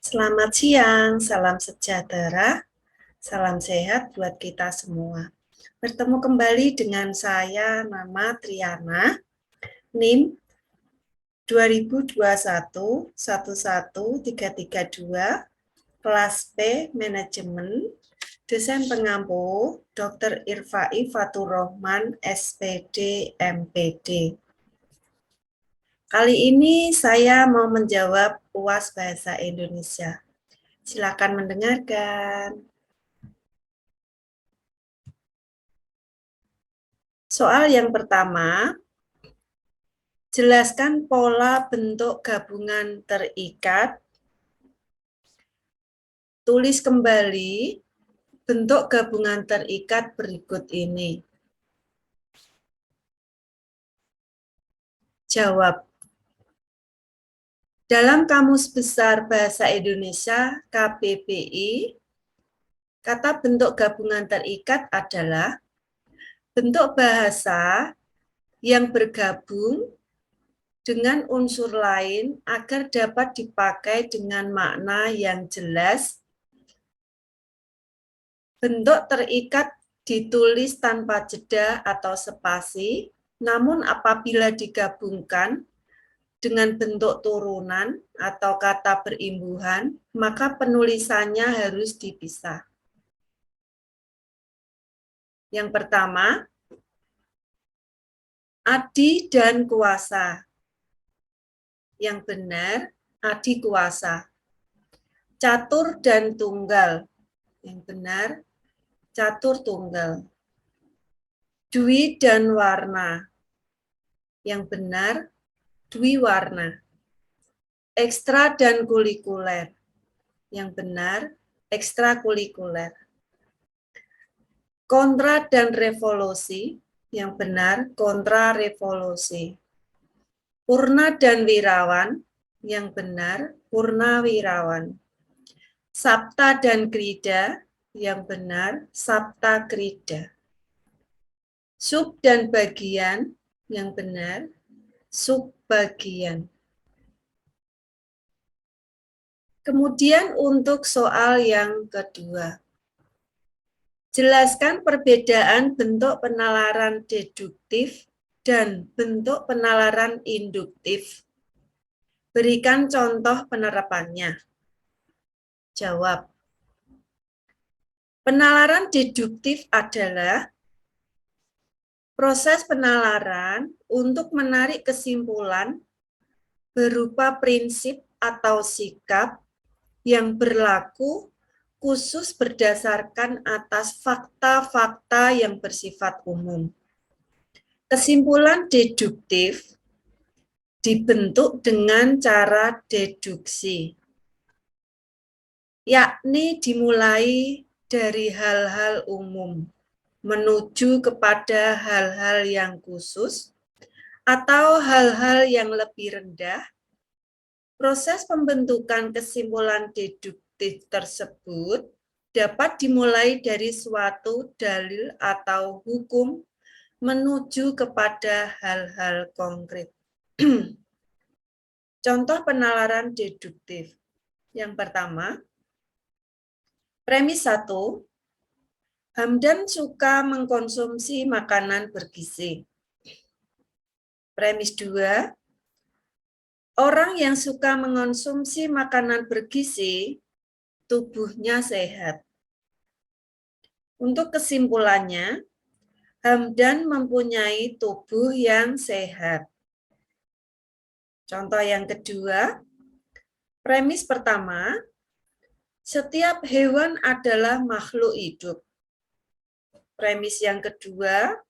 Selamat siang, salam sejahtera, salam sehat buat kita semua. Bertemu kembali dengan saya, nama Triana, NIM 2021-11332, kelas P, Manajemen, dosen pengampu, Dr. Irfai Fatur Rahman, SPD, MPD. Kali ini saya mau menjawab UAS Bahasa Indonesia. Silakan mendengarkan. Soal yang pertama, jelaskan pola bentuk gabungan terikat. Tulis kembali bentuk gabungan terikat berikut ini. Jawab. Dalam Kamus Besar Bahasa Indonesia KBBI, kata bentuk gabungan terikat adalah bentuk bahasa yang bergabung dengan unsur lain agar dapat dipakai dengan makna yang jelas. Bentuk terikat ditulis tanpa jeda atau spasi, namun apabila digabungkan dengan bentuk turunan atau kata berimbuhan, maka penulisannya harus dipisah. Yang pertama, adi dan kuasa. Yang benar, adi kuasa. Catur dan tunggal. Yang benar, catur tunggal. Dwi dan warna. Yang benar, dwi warna. Ekstra dan kulikuler. Yang benar, ekstrakulikuler. Kontra dan revolusi. Yang benar, kontrarevolusi. Purna dan wirawan. Yang benar, purnawirawan. Sapta dan krida. Yang benar, sapta krida. Sub dan bagian. Yang benar, subbagian. Kemudian untuk soal yang kedua. Jelaskan perbedaan bentuk penalaran deduktif dan bentuk penalaran induktif. Berikan contoh penerapannya. Jawab. Penalaran deduktif adalah proses penalaran untuk menarik kesimpulan berupa prinsip atau sikap yang berlaku khusus berdasarkan atas fakta-fakta yang bersifat umum. Kesimpulan deduktif dibentuk dengan cara deduksi, yakni dimulai dari hal-hal umum menuju kepada hal-hal yang khusus atau hal-hal yang lebih rendah. Proses pembentukan kesimpulan deduktif tersebut dapat dimulai dari suatu dalil atau hukum menuju kepada hal-hal konkret. Contoh penalaran deduktif. Yang pertama, premis 1, Hamdan suka mengkonsumsi makanan bergizi. Premis 2, orang yang suka mengonsumsi makanan bergizi, tubuhnya sehat. Untuk kesimpulannya, Hamdan mempunyai tubuh yang sehat. Contoh yang kedua, premis pertama, setiap hewan adalah makhluk hidup. Premis yang kedua,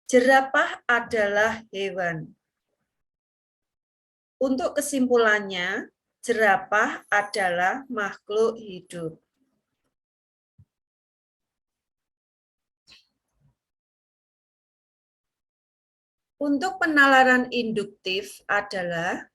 jerapah adalah hewan. Untuk kesimpulannya, jerapah adalah makhluk hidup. Untuk penalaran induktif adalah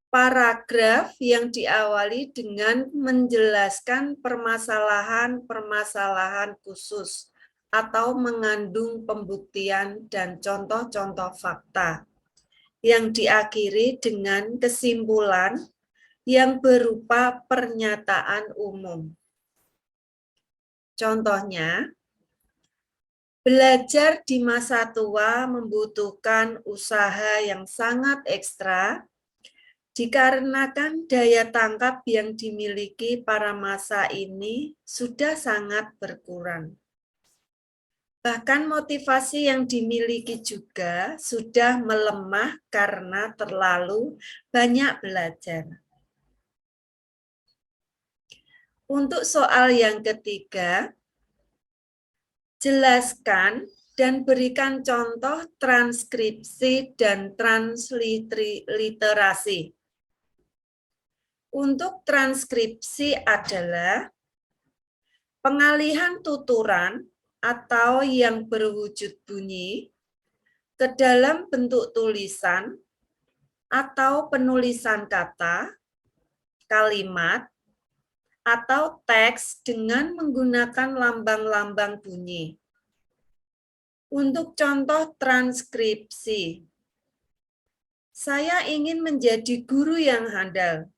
paragraf yang diawali dengan menjelaskan permasalahan-permasalahan khusus atau mengandung pembuktian dan contoh-contoh fakta yang diakhiri dengan kesimpulan yang berupa pernyataan umum. Contohnya, belajar di masa tua membutuhkan usaha yang sangat ekstra dikarenakan daya tangkap yang dimiliki para masa ini sudah sangat berkurang. Bahkan motivasi yang dimiliki juga sudah melemah karena terlalu banyak belajar. Untuk soal yang ketiga, jelaskan dan berikan contoh transkripsi dan transliterasi. Untuk transkripsi adalah pengalihan tuturan atau yang berwujud bunyi ke dalam bentuk tulisan atau penulisan kata, kalimat, atau teks dengan menggunakan lambang-lambang bunyi. Untuk contoh transkripsi, saya ingin menjadi guru yang handal.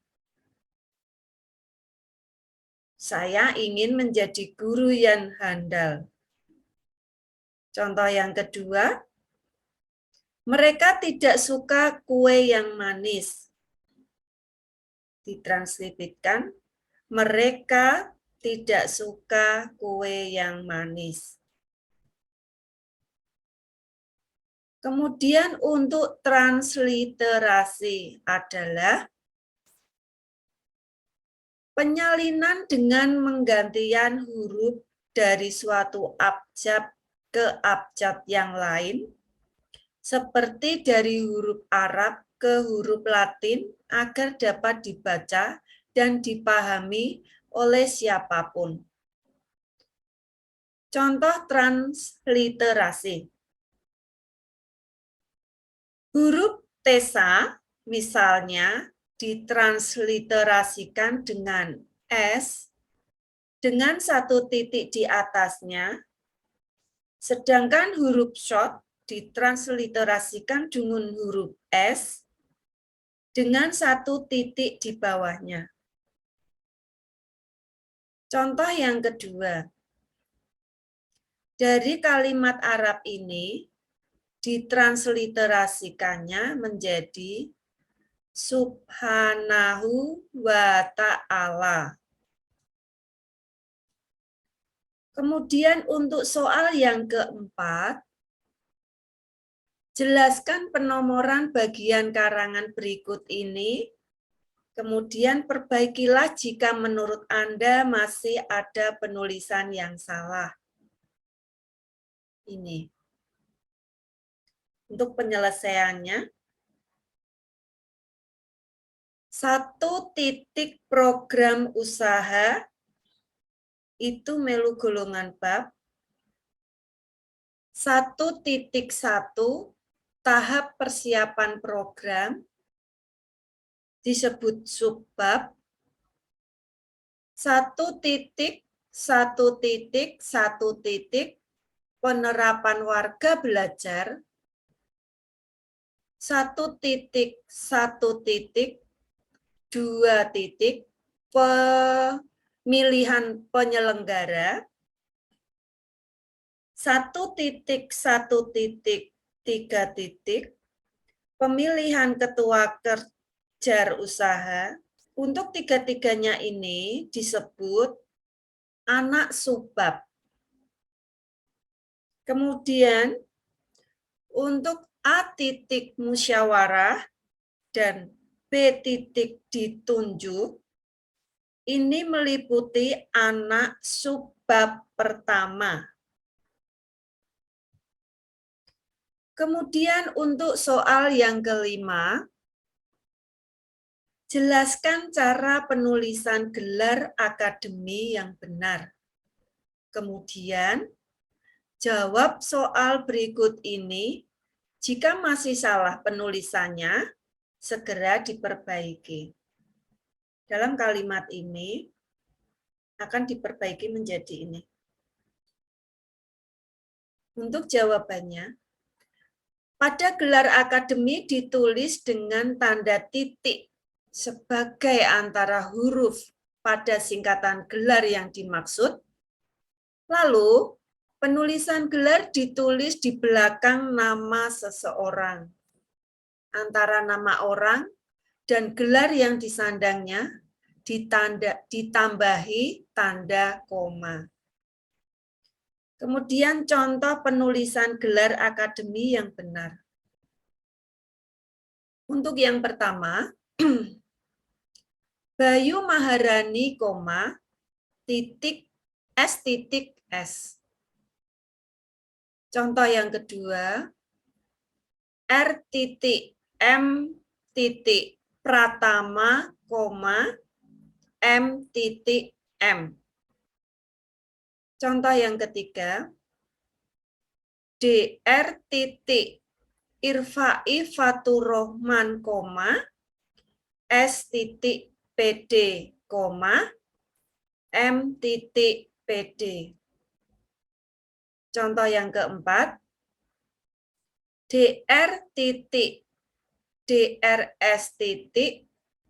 Saya ingin menjadi guru yang handal. Contoh yang kedua, mereka tidak suka kue yang manis. Ditranskripsikan, mereka tidak suka kue yang manis. Kemudian untuk transliterasi adalah penyalinan dengan menggantian huruf dari suatu abjad ke abjad yang lain, seperti dari huruf Arab ke huruf Latin agar dapat dibaca dan dipahami oleh siapapun. Contoh transliterasi. Huruf Tesa misalnya ditransliterasikan dengan S dengan satu titik di atasnya, sedangkan huruf Short ditransliterasikan dengan huruf S dengan satu titik di bawahnya. Contoh yang kedua, dari kalimat Arab ini ditransliterasikannya menjadi Subhanahu wa ta'ala. Kemudian untuk soal yang keempat, jelaskan penomoran bagian karangan berikut ini, kemudian perbaikilah jika menurut Anda masih ada penulisan yang salah. Ini. Untuk penyelesaiannya, 1 titik program usaha itu melu golongan bab, 1.1 tahap persiapan program disebut subbab, 1.1.1 penerapan warga belajar, 1.1.2 pemilihan penyelenggara, 1.1.3 pemilihan ketua kerja usaha. Untuk tiga-tiganya ini disebut anak subbab. Kemudian untuk A titik musyawarah dan B titik ditunjuk, ini meliputi anak subbab pertama. Kemudian untuk soal yang kelima, jelaskan cara penulisan gelar akademi yang benar. Kemudian, jawab soal berikut ini. Jika masih salah penulisannya, segera diperbaiki. Dalam kalimat ini, akan diperbaiki menjadi ini. Untuk jawabannya, pada gelar akademi ditulis dengan tanda titik sebagai antara huruf pada singkatan gelar yang dimaksud. Lalu, penulisan gelar ditulis di belakang nama seseorang. Antara nama orang dan gelar yang disandangnya ditambahi tanda koma. Kemudian contoh penulisan gelar akademi yang benar. Untuk yang pertama, Bayu Maharani, titik S. Contoh yang kedua, R.M. Pratama, M.M. Contoh yang ketiga, Dr. Irfai Faturrohman, S.PD, M.PD. Contoh yang keempat, Drs.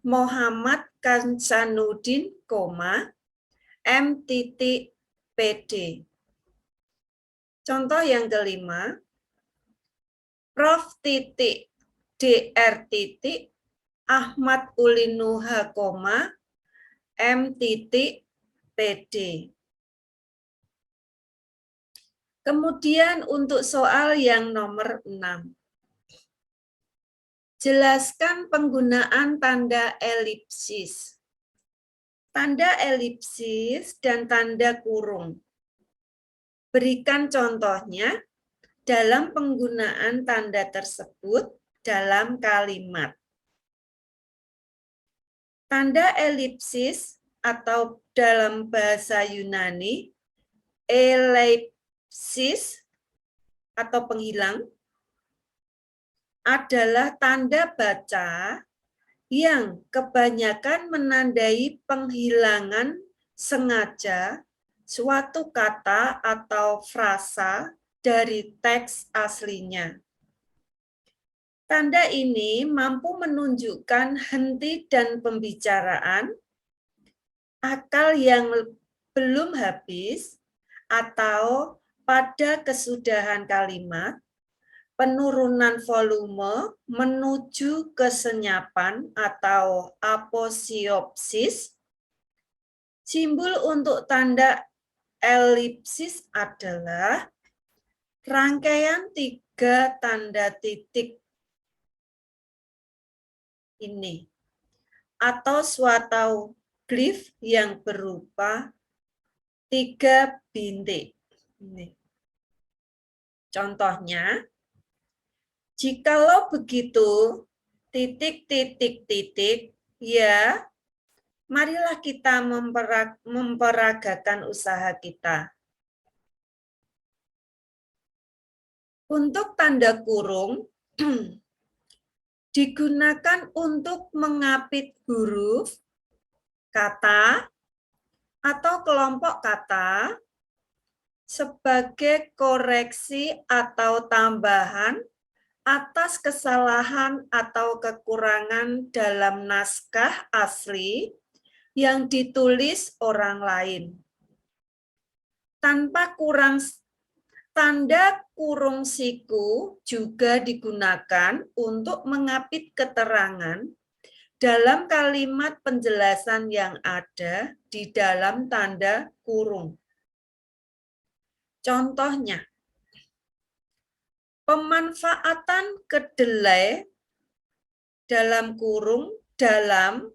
Muhammad Kansanuddin, M.PD. Contoh yang kelima, Prof. Dr. Ahmad Ulinuha, M.PD. Kemudian untuk soal yang nomor 6. Jelaskan penggunaan tanda elipsis. Tanda elipsis dan tanda kurung. Berikan contohnya dalam penggunaan tanda tersebut dalam kalimat. Tanda elipsis atau dalam bahasa Yunani, elipsis atau penghilang, adalah tanda baca yang kebanyakan menandai penghilangan sengaja suatu kata atau frasa dari teks aslinya. Tanda ini mampu menunjukkan henti dan pembicaraan, akal yang belum habis, atau pada kesudahan kalimat, penurunan volume menuju kesenyapan atau aposiopsis. Simbol untuk tanda elipsis adalah rangkaian 3 tanda titik ini, atau suatu glif yang berupa 3 bintik. Ini. Contohnya, jikalau begitu, titik, ya, marilah kita memperagakan usaha kita. Untuk tanda kurung, digunakan untuk mengapit huruf, kata, atau kelompok kata sebagai koreksi atau tambahan atas kesalahan atau kekurangan dalam naskah asli yang ditulis orang lain. Tanda kurung siku juga digunakan untuk mengapit keterangan dalam kalimat penjelasan yang ada di dalam tanda kurung. Contohnya, pemanfaatan kedelai dalam kurung dalam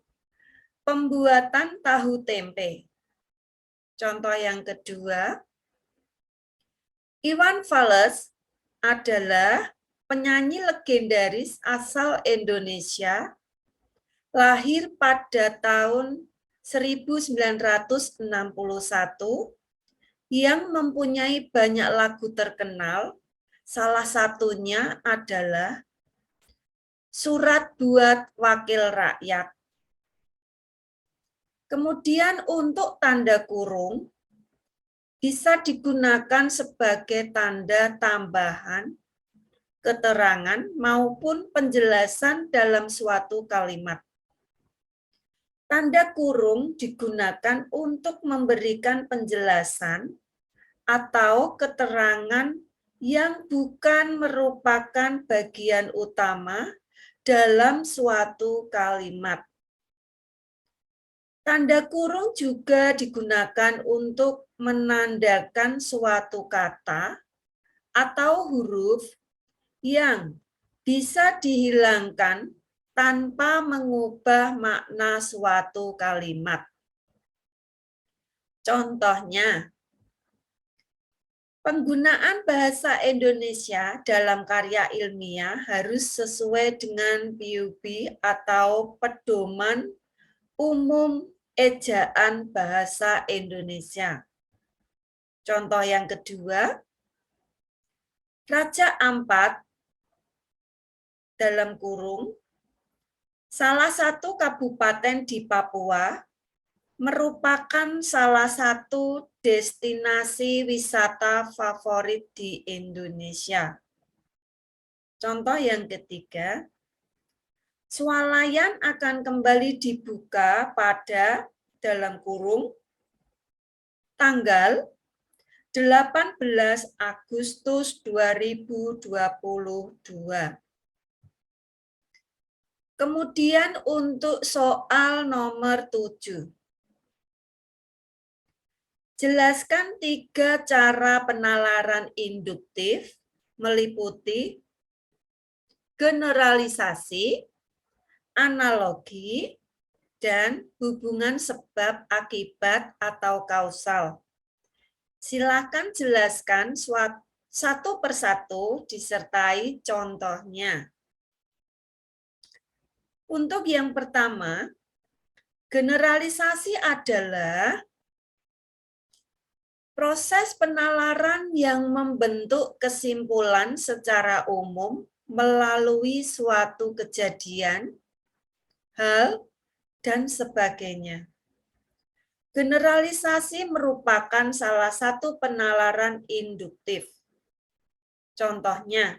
pembuatan tahu tempe. Contoh yang kedua, Iwan Fals adalah penyanyi legendaris asal Indonesia, lahir pada tahun 1961, yang mempunyai banyak lagu terkenal, salah satunya adalah Surat Buat Wakil Rakyat. Kemudian untuk tanda kurung, bisa digunakan sebagai tanda tambahan, keterangan, maupun penjelasan dalam suatu kalimat. Tanda kurung digunakan untuk memberikan penjelasan atau keterangan yang bukan merupakan bagian utama dalam suatu kalimat. Tanda kurung juga digunakan untuk menandakan suatu kata atau huruf yang bisa dihilangkan tanpa mengubah makna suatu kalimat. Contohnya, penggunaan bahasa Indonesia dalam karya ilmiah harus sesuai dengan PUB atau Pedoman Umum Ejaan Bahasa Indonesia. Contoh yang kedua, Raja Ampat dalam kurung, salah satu kabupaten di Papua, merupakan salah satu destinasi wisata favorit di Indonesia. Contoh yang ketiga, swalayan akan kembali dibuka pada dalam kurung tanggal 18 Agustus 2022. Kemudian untuk soal nomor 7. Jelaskan 3 cara penalaran induktif meliputi generalisasi, analogi, dan hubungan sebab akibat atau kausal. Silakan jelaskan satu persatu disertai contohnya. Untuk yang pertama, generalisasi adalah proses penalaran yang membentuk kesimpulan secara umum melalui suatu kejadian, hal, dan sebagainya. Generalisasi merupakan salah satu penalaran induktif. Contohnya,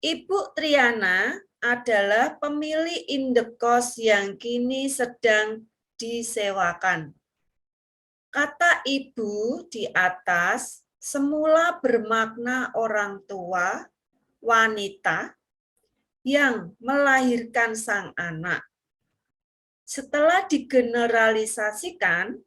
Ibu Triana adalah pemilik indekos yang kini sedang disewakan. Kata ibu di atas semula bermakna orang tua, wanita, yang melahirkan sang anak. Setelah digeneralisasikan,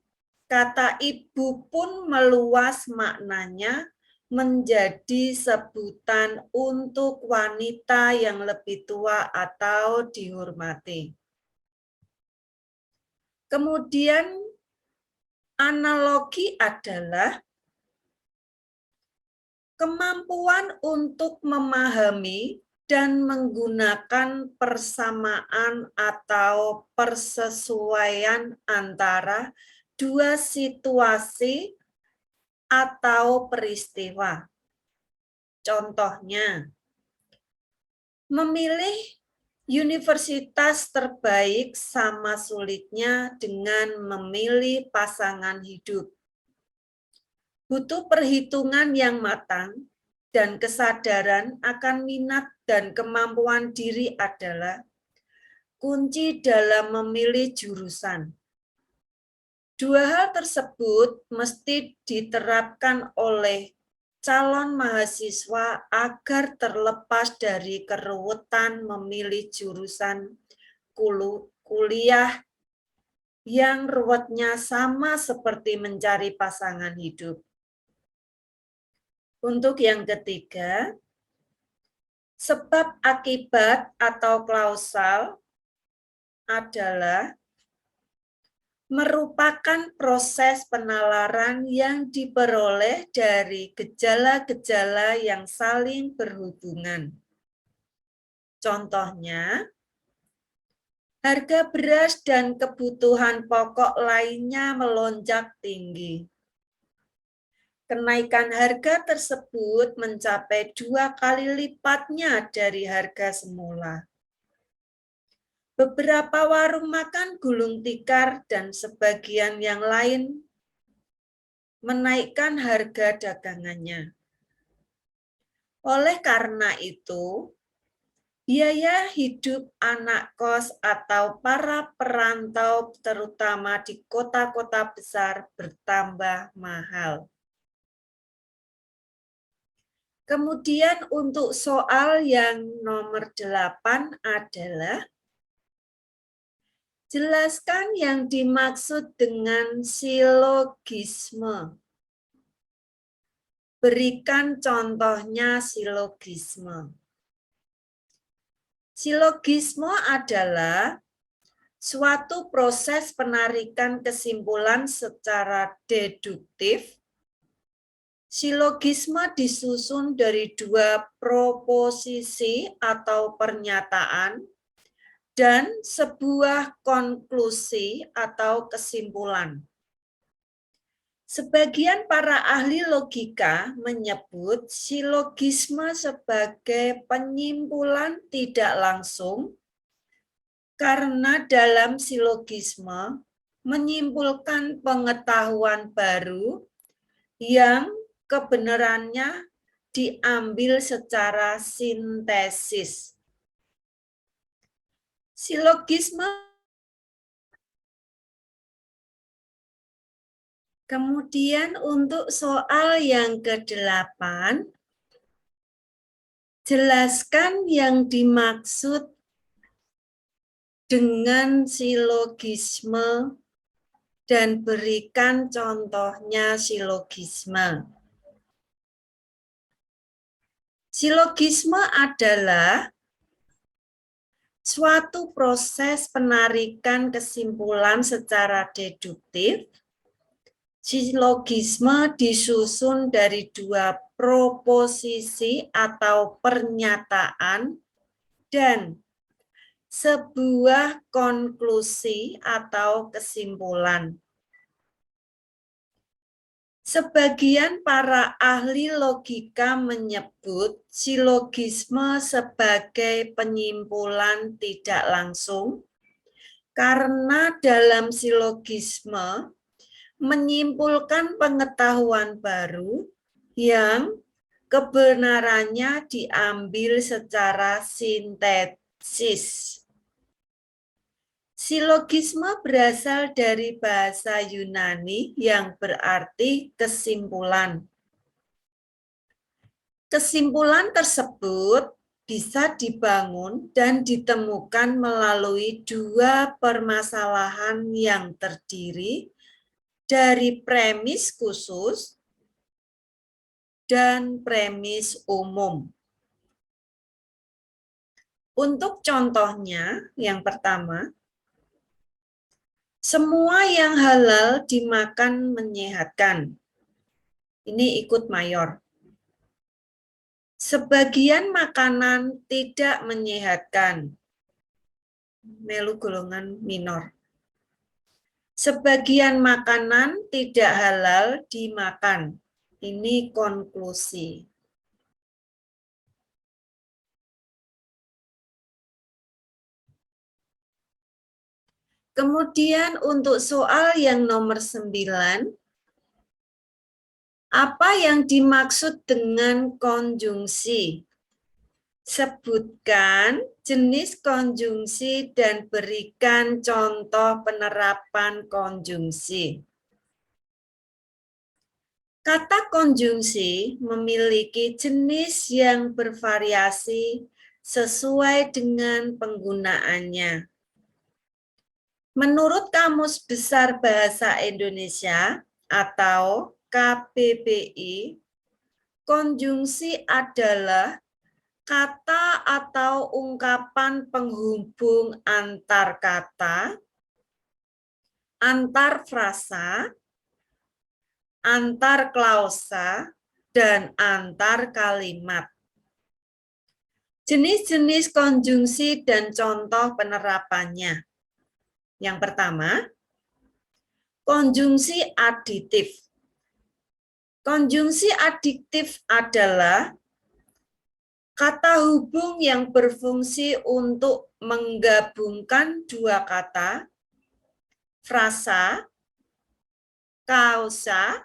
kata ibu pun meluas maknanya menjadi sebutan untuk wanita yang lebih tua atau dihormati. Kemudian analogi adalah kemampuan untuk memahami dan menggunakan persamaan atau persesuaian antara dua situasi atau peristiwa. Contohnya, memilih universitas terbaik sama sulitnya dengan memilih pasangan hidup. Butuh perhitungan yang matang dan kesadaran akan minat dan kemampuan diri adalah kunci dalam memilih jurusan. Dua hal tersebut mesti diterapkan oleh calon mahasiswa agar terlepas dari keruwetan memilih jurusan kuliah yang ruwetnya sama seperti mencari pasangan hidup. Untuk yang ketiga, sebab akibat atau kausal adalah merupakan proses penalaran yang diperoleh dari gejala-gejala yang saling berhubungan. Contohnya, harga beras dan kebutuhan pokok lainnya melonjak tinggi. Kenaikan harga tersebut mencapai 2 kali lipatnya dari harga semula. Beberapa warung makan gulung tikar dan sebagian yang lain menaikkan harga dagangannya. Oleh karena itu, Biaya hidup anak kos atau para perantau terutama di kota-kota besar bertambah mahal. Kemudian untuk soal yang nomor 8 adalah jelaskan yang dimaksud dengan silogisme. Berikan contohnya silogisme. Silogisme adalah suatu proses penarikan kesimpulan secara deduktif. Silogisme disusun dari dua proposisi atau pernyataan dan sebuah konklusi atau kesimpulan. Sebagian para ahli logika menyebut silogisme sebagai penyimpulan tidak langsung karena dalam silogisme menyimpulkan pengetahuan baru yang kebenarannya diambil secara sintesis. Silogisme. Kemudian untuk soal yang ke-8, jelaskan yang dimaksud dengan silogisme dan berikan contohnya silogisme. Silogisme adalah suatu proses penarikan kesimpulan secara deduktif. Silogisme disusun dari dua proposisi atau pernyataan dan sebuah konklusi atau kesimpulan. Sebagian para ahli logika menyebut silogisme sebagai penyimpulan tidak langsung karena dalam silogisme menyimpulkan pengetahuan baru yang kebenarannya diambil secara sintesis. Silogisme berasal dari bahasa Yunani yang berarti kesimpulan. Kesimpulan tersebut bisa dibangun dan ditemukan melalui dua permasalahan yang terdiri dari premis khusus dan premis umum. Untuk contohnya, yang pertama, semua yang halal dimakan menyehatkan. Ini ikut mayor. Sebagian makanan tidak menyehatkan. Melu golongan minor. Sebagian makanan tidak halal dimakan. Ini konklusi. Kemudian untuk soal yang nomor 9, apa yang dimaksud dengan konjungsi? Sebutkan jenis konjungsi dan berikan contoh penerapan konjungsi. Kata konjungsi memiliki jenis yang bervariasi sesuai dengan penggunaannya. Menurut Kamus Besar Bahasa Indonesia atau KBBI, konjungsi adalah kata atau ungkapan penghubung antar kata, antar frasa, antar klausa, dan antar kalimat. Jenis-jenis konjungsi dan contoh penerapannya. Yang pertama, konjungsi aditif. Konjungsi aditif adalah kata hubung yang berfungsi untuk menggabungkan dua kata, frasa, kausa,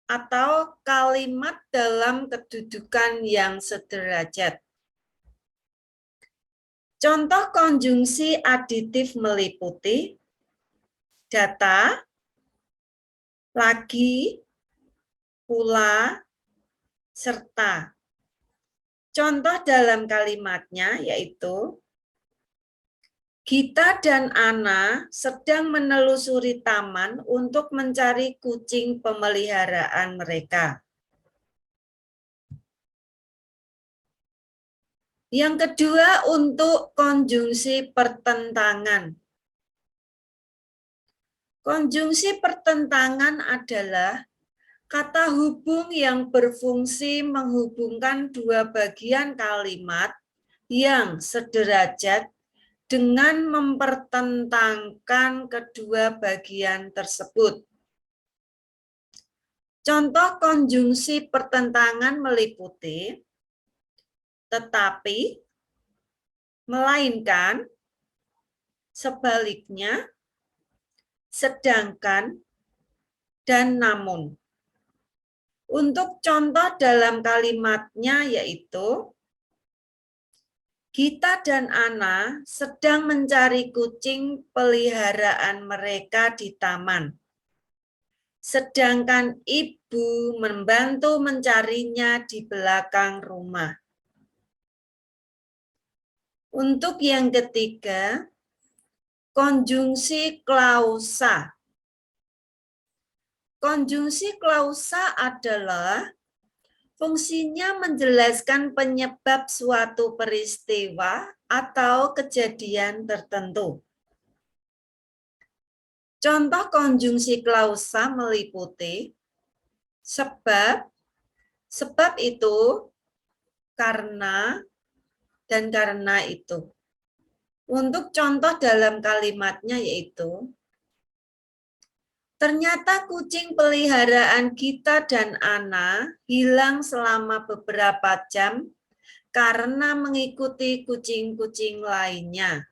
atau kalimat dalam kedudukan yang sederajat. Contoh konjungsi aditif meliputi data, lagi, pula, serta. Contoh dalam kalimatnya yaitu Gita dan Ana sedang menelusuri taman untuk mencari kucing pemeliharaan mereka. Yang kedua untuk konjungsi pertentangan. Konjungsi pertentangan adalah kata hubung yang berfungsi menghubungkan dua bagian kalimat yang sederajat dengan mempertentangkan kedua bagian tersebut. Contoh konjungsi pertentangan meliputi tetapi, melainkan, sebaliknya, sedangkan, dan namun. Untuk contoh dalam kalimatnya yaitu Gita dan Ana sedang mencari kucing peliharaan mereka di taman. Sedangkan ibu membantu mencarinya di belakang rumah. Untuk yang ketiga, konjungsi klausa. Konjungsi klausa adalah fungsinya menjelaskan penyebab suatu peristiwa atau kejadian tertentu. Contoh konjungsi klausa meliputi sebab, sebab itu, karena, dan karena itu. Untuk contoh dalam kalimatnya yaitu ternyata kucing peliharaan Gita dan Ana hilang selama beberapa jam karena mengikuti kucing-kucing lainnya.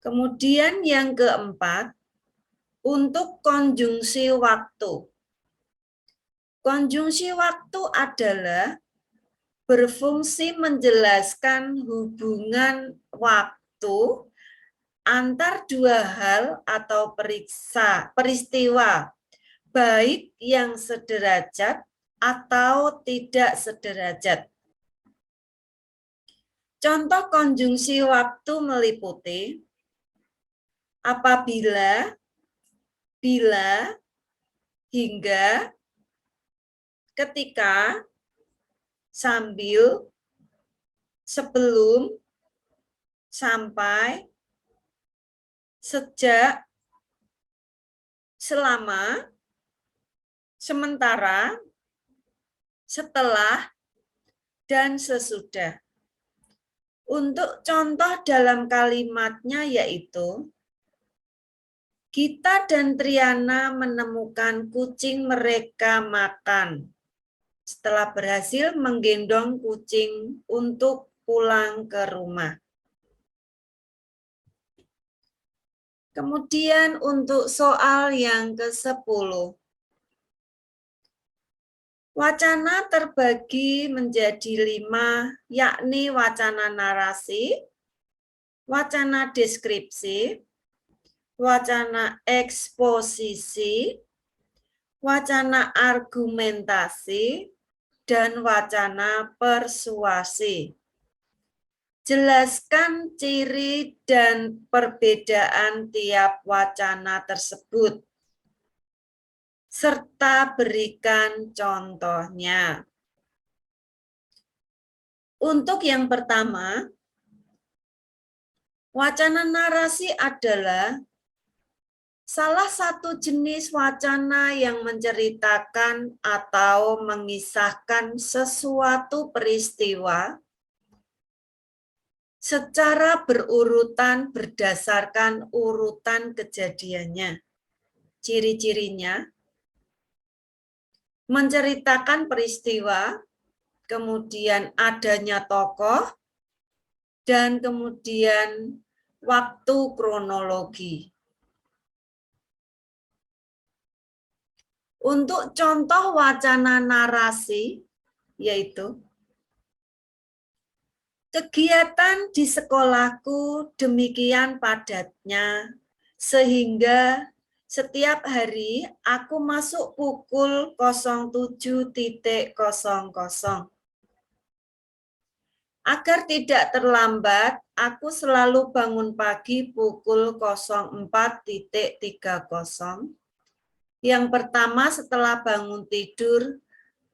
Kemudian yang keempat, untuk konjungsi waktu. Konjungsi waktu adalah berfungsi menjelaskan hubungan waktu antar dua hal atau peristiwa, baik yang sederajat atau tidak sederajat. Contoh konjungsi waktu meliputi apabila, bila, hingga, ketika, sambil, sebelum, sampai, sejak, selama, sementara, setelah, dan sesudah. Untuk contoh dalam kalimatnya yaitu Gita dan Triana menemukan kucing mereka makan setelah berhasil menggendong kucing untuk pulang ke rumah. Kemudian untuk soal yang ke-10. Wacana terbagi menjadi 5, yakni wacana narasi, wacana deskripsi, wacana eksposisi, wacana argumentasi, dan wacana persuasi. Jelaskan ciri dan perbedaan tiap wacana tersebut, serta berikan contohnya. Untuk yang pertama, wacana narasi adalah salah satu jenis wacana yang menceritakan atau mengisahkan sesuatu peristiwa secara berurutan berdasarkan urutan kejadiannya. Ciri-cirinya, menceritakan peristiwa, kemudian adanya tokoh, dan kemudian waktu kronologi. Untuk contoh wacana narasi, yaitu Kegiatan di sekolahku demikian padatnya, sehingga setiap hari aku masuk pukul 07.00. Agar tidak terlambat, aku selalu bangun pagi pukul 04.30. Yang pertama setelah bangun tidur,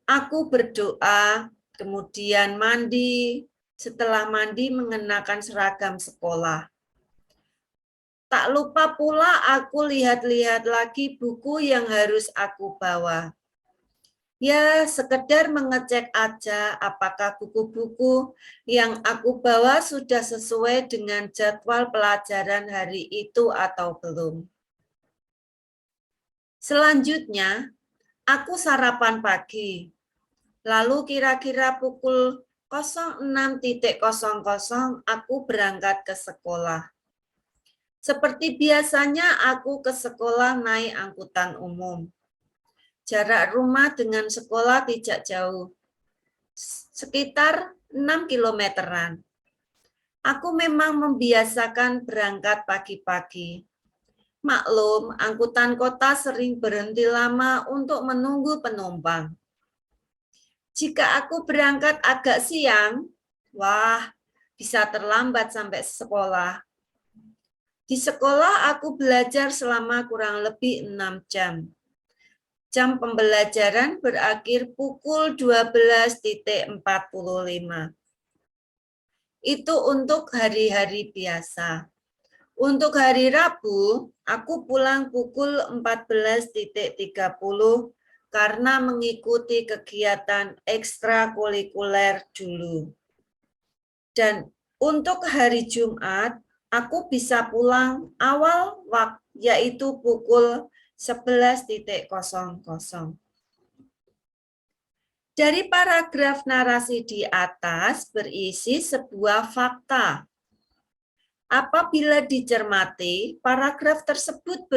aku berdoa, kemudian mandi. Setelah mandi mengenakan seragam sekolah. Tak lupa pula aku lihat-lihat lagi buku yang harus aku bawa. Ya, sekedar mengecek aja apakah buku-buku yang aku bawa sudah sesuai dengan jadwal pelajaran hari itu atau belum. Selanjutnya, aku sarapan pagi. Lalu kira-kira pukul 06.00 aku berangkat ke sekolah. Seperti biasanya aku ke sekolah naik angkutan umum. Jarak rumah dengan sekolah tidak jauh, sekitar 6 kilometeran. Aku memang membiasakan berangkat pagi-pagi. Maklum, angkutan kota sering berhenti lama untuk menunggu penumpang. Jika aku berangkat agak siang, wah, bisa terlambat sampai sekolah. Di sekolah aku belajar selama kurang lebih 6 jam. Jam pembelajaran berakhir pukul 12.45. Itu untuk hari-hari biasa. Untuk hari Rabu, aku pulang pukul 14.30 karena mengikuti kegiatan ekstrakurikuler dulu. Dan untuk hari Jumat, aku bisa pulang awal waktu, yaitu pukul 11.00. Dari paragraf narasi di atas berisi sebuah fakta. Apabila dicermati, paragraf tersebut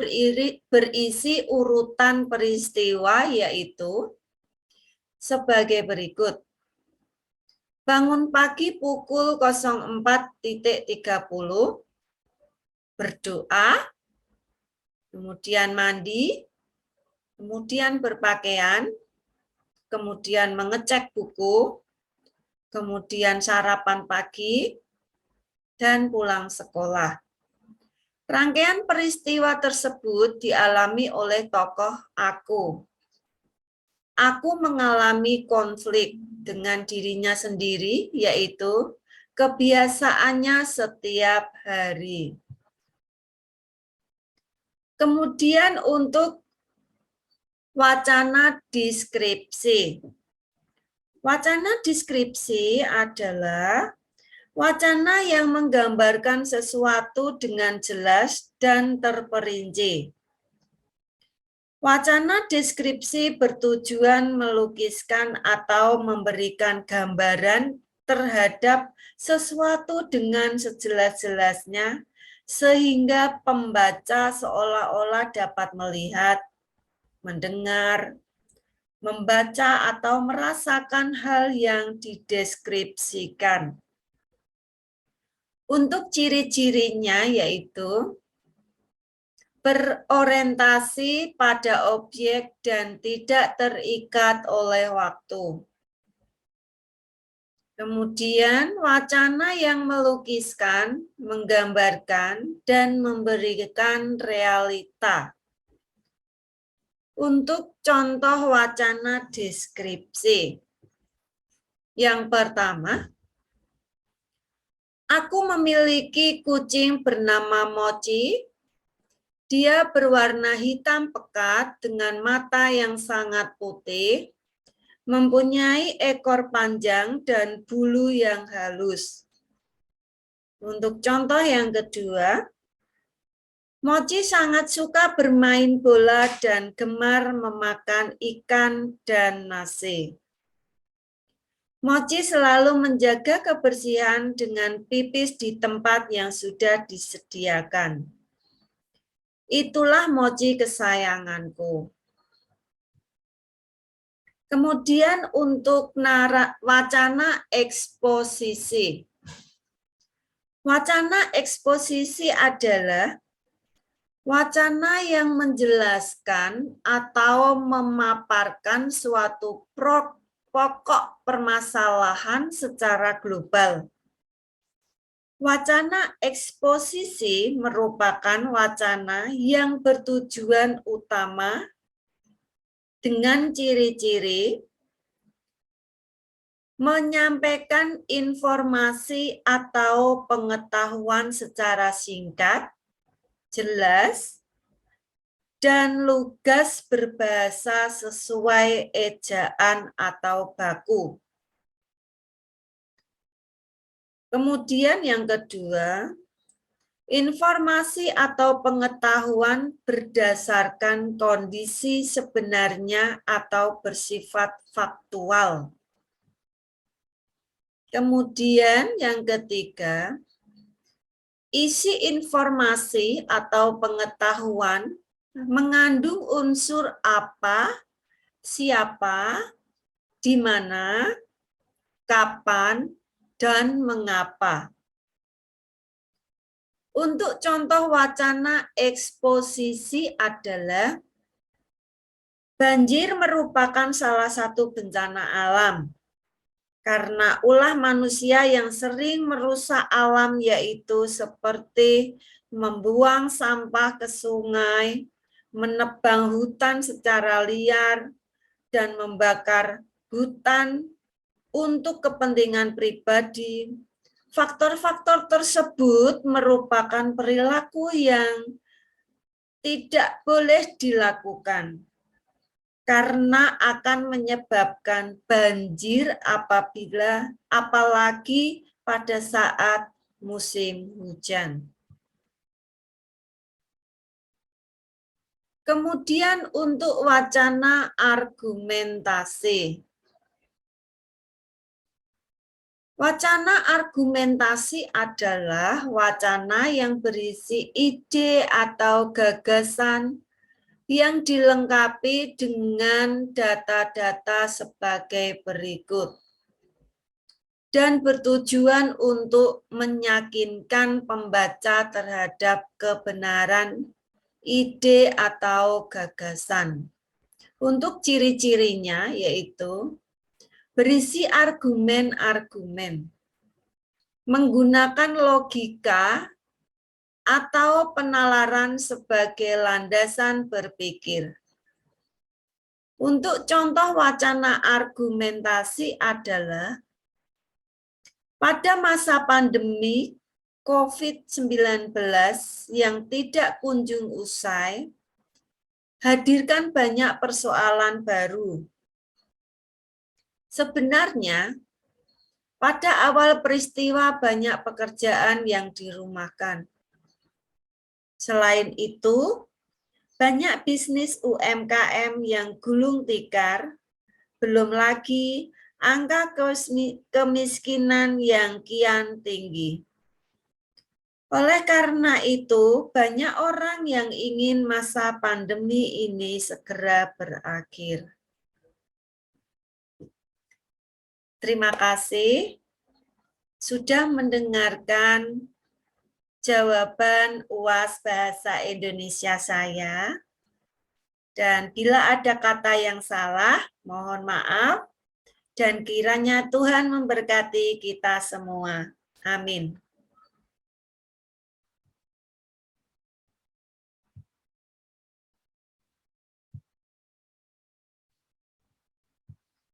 berisi urutan peristiwa, yaitu sebagai berikut. Bangun pagi pukul 04.30, berdoa, kemudian mandi, kemudian berpakaian, kemudian mengecek buku, kemudian sarapan pagi, dan pulang sekolah. Rangkaian peristiwa tersebut dialami oleh tokoh aku. Aku mengalami konflik dengan dirinya sendiri, yaitu kebiasaannya setiap hari. Kemudian untuk wacana deskripsi. Wacana deskripsi adalah wacana yang menggambarkan sesuatu dengan jelas dan terperinci. Wacana deskripsi bertujuan melukiskan atau memberikan gambaran terhadap sesuatu dengan sejelas-jelasnya, sehingga pembaca seolah-olah dapat melihat, mendengar, membaca atau merasakan hal yang dideskripsikan. Untuk ciri-cirinya yaitu berorientasi pada objek dan tidak terikat oleh waktu. Kemudian wacana yang melukiskan, menggambarkan, dan memberikan realita. Untuk contoh wacana deskripsi. Yang pertama, aku memiliki kucing bernama Mochi. Dia berwarna hitam pekat dengan mata yang sangat putih, mempunyai ekor panjang dan bulu yang halus. Untuk contoh yang kedua, Mochi sangat suka bermain bola dan gemar memakan ikan dan nasi. Mochi selalu menjaga kebersihan dengan pipis di tempat yang sudah disediakan. Itulah Mochi kesayanganku. Kemudian untuk wacana eksposisi. Wacana eksposisi adalah wacana yang menjelaskan atau memaparkan suatu pokok permasalahan secara global. Wacana eksposisi merupakan wacana yang bertujuan utama dengan ciri-ciri menyampaikan informasi atau pengetahuan secara singkat, jelas, dan lugas berbahasa sesuai ejaan atau baku. Kemudian yang kedua, informasi atau pengetahuan berdasarkan kondisi sebenarnya atau bersifat faktual. Kemudian yang ketiga, isi informasi atau pengetahuan mengandung unsur apa, siapa, di mana, kapan, dan mengapa. Untuk contoh wacana eksposisi adalah banjir merupakan salah satu bencana alam karena ulah manusia yang sering merusak alam, yaitu seperti membuang sampah ke sungai, menebang hutan secara liar, dan membakar hutan untuk kepentingan pribadi. Faktor-faktor tersebut merupakan perilaku yang tidak boleh dilakukan karena akan menyebabkan banjir apalagi pada saat musim hujan. Kemudian untuk wacana argumentasi. Wacana argumentasi adalah wacana yang berisi ide atau gagasan yang dilengkapi dengan data-data sebagai berikut dan bertujuan untuk meyakinkan pembaca terhadap kebenaran ide atau gagasan. Untuk ciri-cirinya yaitu berisi argumen-argumen, menggunakan logika atau penalaran sebagai landasan berpikir. Untuk contoh wacana argumentasi adalah pada masa pandemi COVID-19 yang tidak kunjung usai, hadirkan banyak persoalan baru. Sebenarnya, pada awal peristiwa banyak pekerjaan yang dirumahkan. Selain itu, banyak bisnis UMKM yang gulung tikar, belum lagi angka kemiskinan yang kian tinggi. Oleh karena itu, banyak orang yang ingin masa pandemi ini segera berakhir. Terima kasih sudah mendengarkan jawaban UAS Bahasa Indonesia saya. Dan bila ada kata yang salah, mohon maaf. Dan kiranya Tuhan memberkati kita semua. Amin.